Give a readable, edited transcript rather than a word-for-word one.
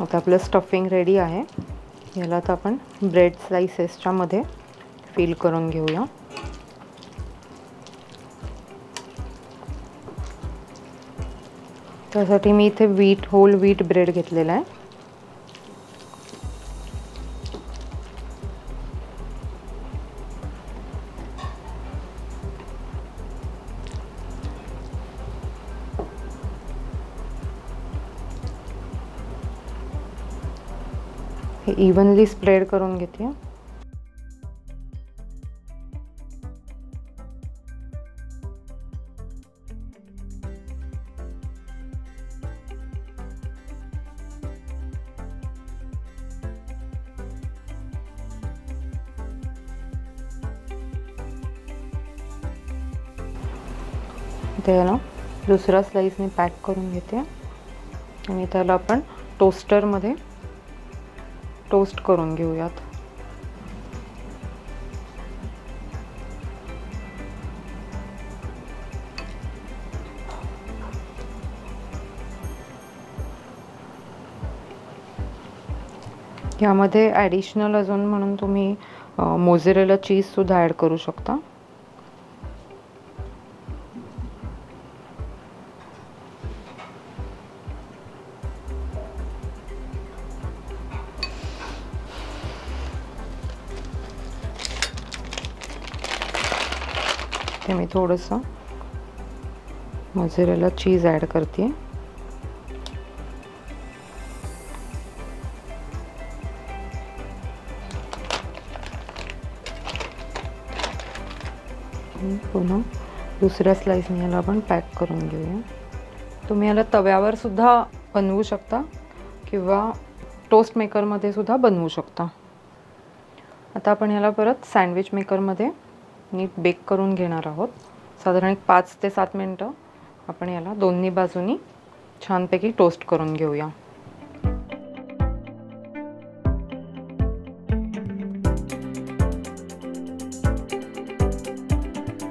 आता आपलं stuffing ready आहे. याला आता आपण ब्रेड स्लाइसेसच्या मध्ये फिल करून घेऊया. त्यासाठी मी इथे होल व्हीट ब्रेड घेतलेला आहे. हे इव्हनली स्प्रेड करून घेते. त्याला दुसरा स्लाइस मी पॅक करून घेते आणि त्याला आपण टोस्टरमध्ये टोस्ट करून घेऊयात. यामध्ये ॲडिशनल अजून म्हणून तुम्ही मोझरेला चीजसुद्धा ॲड करू शकता. ते मी थोडंसं मोझरेला चीज ॲड करते. पुन्हा दुसऱ्या स्लाइसने याला आपण पॅक करून घेऊया. तुम्ही याला तव्यावर सुद्धा बनवू शकता किंवा टोस्ट मेकरमध्ये सुद्धा बनवू शकता. आता आपण याला परत सँडविच मेकरमध्ये नीट बेक करून घेणार आहोत. साधारण 5 ते 7 मिनटं आपण याला दोन्ही बाजूनी छानपैकी टोस्ट करून घेऊया.